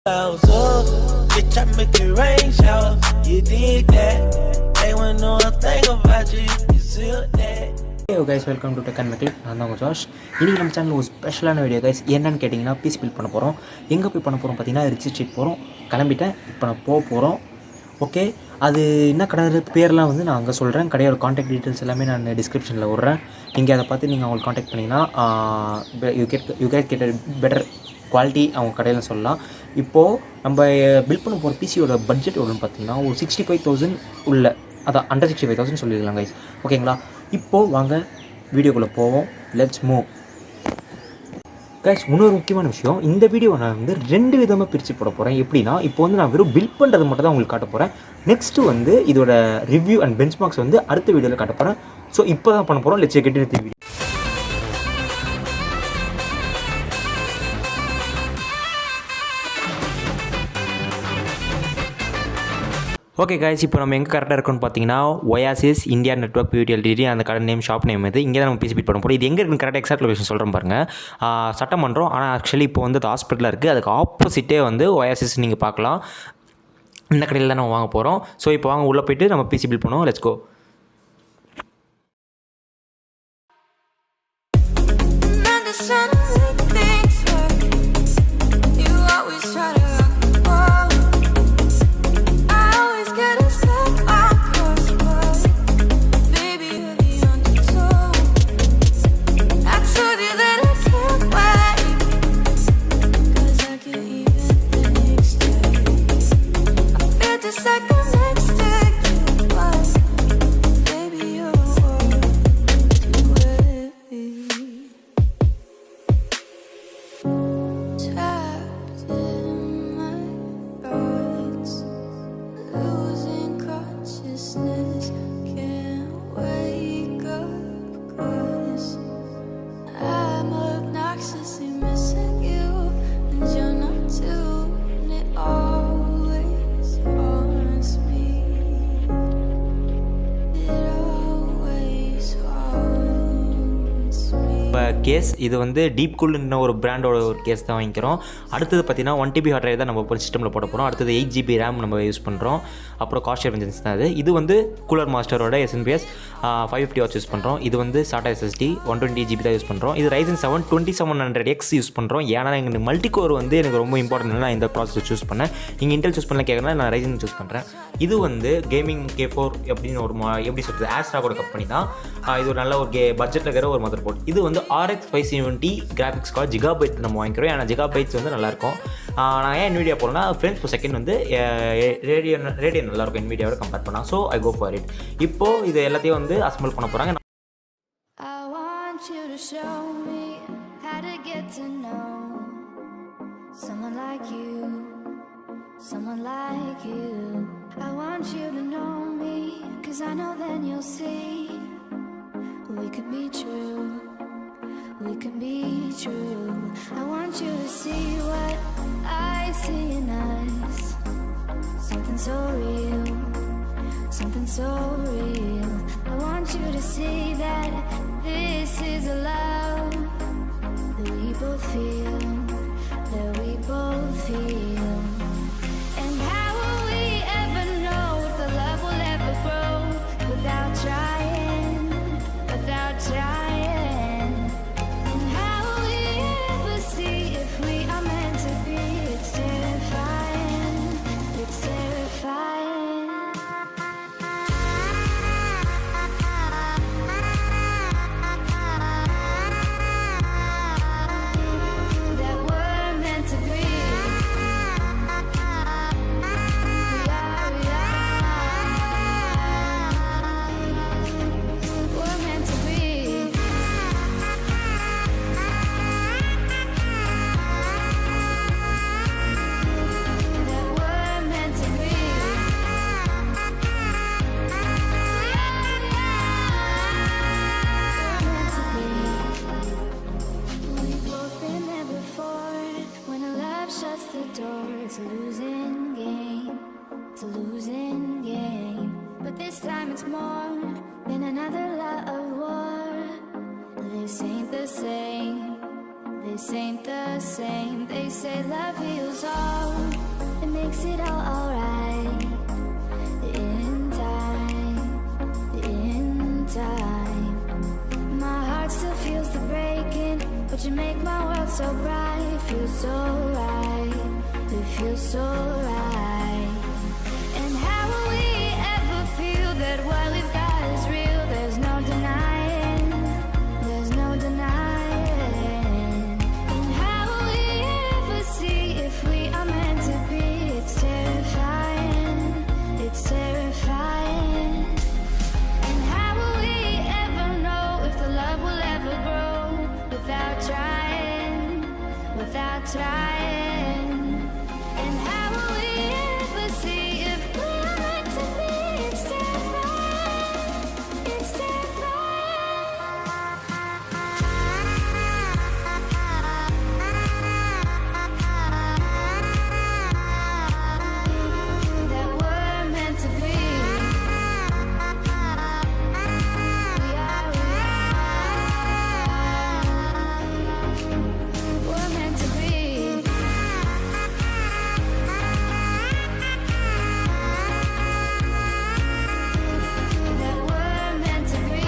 Bitch, I make it rain shower. You did that. They wouldn't know a thing about you if you still that. Hey guys, welcome to Tech and Maclick. நான் தான் Josh. இன்றைக்கி நம்ம channel ஒரு ஸ்பெஷலான video guys. என்னன்னு கேட்டிங்கன்னா piece bill பண்ண போகிறோம். எங்கே போய் பண்ண போகிறோம் பார்த்தீங்கன்னா ரிச் ஸ்ட்ரீட் போகிறோம். கிளம்பிட்டேன். இப்போ நான் போகிறோம். ஓகே, அது என்ன கடை பேர்லாம் வந்து நான் அங்கே சொல்கிறேன். கடையோட காண்டாக்ட் டீட்டெயில்ஸ் எல்லாமே நான் டிஸ்கிரிப்ஷனில் விட்றேன். நீங்கள் அதை பார்த்து நீங்கள் அவங்களுக்கு காண்டாக்ட் பண்ணிங்கன்னா யூ கெட் பெட்டர் குவாலிட்டி அவங்க கடையில் சொல்லலாம். இப்போது நம்ம பில் பண்ண போகிற பிசியோட பட்ஜெட் எவ்வளோன்னு பார்த்தீங்கன்னா ஒரு 65,000 உள்ள, அதான் அண்டர் 65,000 சொல்லிடலாம் கைஸ். ஓகேங்களா? இப்போது வாங்க வீடியோக்குள்ளே போவோம். Let's move guys. இன்னொரு முக்கியமான விஷயம், இந்த வீடியோவை நான் வந்து 2 விதமாக பிரித்து போட போகிறேன். எப்படின்னா, இப்போ வந்து நான் வெறும் பில் பண்ணுறது மட்டும் தான் உங்களுக்கு காட்ட போகிறேன். நெக்ஸ்ட்டு வந்து இதோட ரிவ்யூ அண்ட் பெஞ்ச்மார்க்ஸ் வந்து அடுத்த வீடியோவில் காட்ட போகிறேன். ஸோ இப்போ தான் பண்ண போகிறோம். Let's get into the video. Okay guys, இப்போ நம்ம எங்கே கரெக்டாக இருக்கோன்னு பார்த்தீங்கன்னா OASIS India network beauty LTD அந்த கடை நேம், ஷாப் நேம் இது. இங்கே தான் நம்ம பிசி பிட் பண்ண போகிறோம். இது எங்கே இருக்குன்னு கரெக்டாக எக்ஸாக்ட் லொகேஷன் சொல்கிறேன் பாருங்கள். சட்டமன்றம், ஆனால் ஆக்சுவலி இப்போ வந்து அது ஹாஸ்பிட்டலாக இருக்குது. அதுக்கு ஆப்போசிட்டே வந்து OASIS நீங்கள் பார்க்கலாம். இந்த கடையில் தான் நம்ம வாங்க போகிறோம். ஸோ இப்போ வாங்க உள்ளே போய்ட்டு நம்ம பிசி பில் பண்ணுவோம். Let's go. கேஸ் இது வந்து டீப் கூல்டுன்னு ஒரு பிராண்டோட ஒரு கேஸ் தான் வாங்கிக்கிறோம். அடுத்தது பார்த்தீங்கன்னா 1 TB ஹார்ட் டிரைவ் தான் நம்ம சிஸ்டமில் போட போகிறோம். அடுத்தது 8 GB RAM நம்ம யூஸ் பண்ணுறோம். அப்புறம் காஸ்ட் எமர்ஜென்சி தான் இது வந்து கூலர் மாஸ்டரோட SNPS 550 வாட்ஸ் யூஸ் பண்ணுறோம். இது வந்து SATA SSD 120 GB தான் யூஸ் பண்ணுறோம். இது Ryzen 7 2700X யூஸ் பண்ணுறோம். ஏன்னா எங்களுக்கு மல்டி கோர் வந்து எனக்கு ரொம்ப இம்பார்ட்டன்ட். நான் இந்த ப்ராசஸ் சூஸ் பண்ணேன். நீங்கள் இன்டெல் சூஸ் பண்ணல கேட்குறேன்னா நான் Ryzen சூஸ் பண்ணுறேன். இது வந்து கேமிங் K4 அப்படின்னு ஒரு எப்படி சொல்கிறது, ஆஸ்ட்ராவோட கம்பெனி தான். இது ஒரு நல்ல ஒரு பட்ஜெட்டில் இருக்கிற ஒரு மதர் போர்ட். இது வந்து RX 570 கிராஃபிக்ஸ் கார்டு ஜிகாபைட் நம்ம வாங்கிக்கிறோம். ஏன்னா ஜிகாபைட்ஸ் வந்து நல்லாயிருக்கும். நான் ஏன் NVIDIA போகிறேன்னா ஃப்ரேம்ஸ் per செகண்ட் வந்து ரேடியன் நல்லாயிருக்கும் NVIDIAவோட கம்பேர் பண்ணால். So I go for it. இப்போது இது எல்லாத்தையும் வந்து அசம்பிள் பண்ண போகிறாங்க. Someone like you, I want you to know me, 'cause I know then you'll see we could be true, we could be true. I want you to see what I see in us, something so real, something so real. I want you to see that this is a love that we both feel, that we both feel. Without trying, without trying. And how will we ever see if we are meant to be? It's terrifying, it's terrifying. That we're meant to be. It's a losing game, it's a losing game. But this time it's more than another love war. This ain't the same, this ain't the same. They say love heals all, makes it all alright. In time, my heart still feels the breaking, but you make my world so bright. It feels so right, it feels so right. And how will we ever feel that what we've got is real? There's no denying, there's no denying. And how will we ever see if we are meant to be? It's terrifying, it's terrifying. And how will we ever know if the love will ever grow without trying, without trying? And how will we ever see if we are meant to be? It's terrifying, it's terrifying that we're meant to be. We're meant to be. That we're meant to be.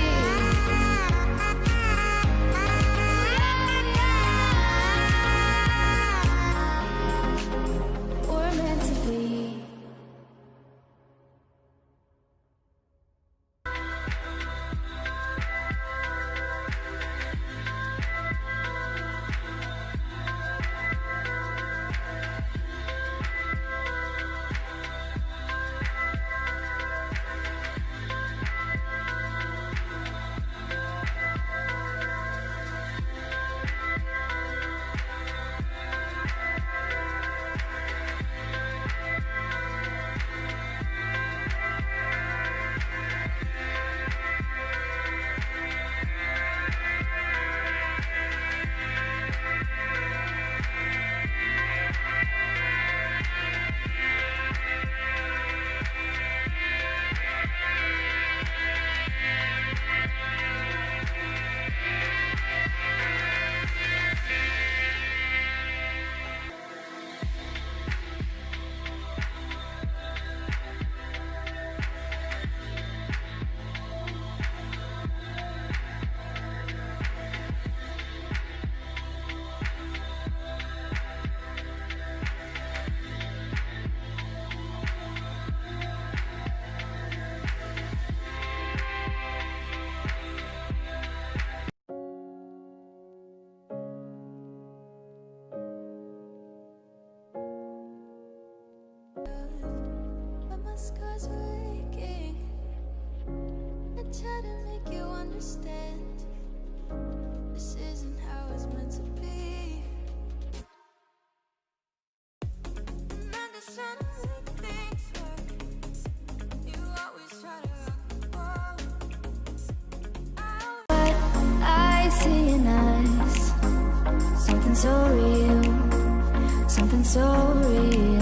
We're meant to be. But my scars are aching. I try to make you understand. This isn't how it's meant to be. And I'm just trying to make things work. You always try to rock the boat. But I see in us something so real, something so real.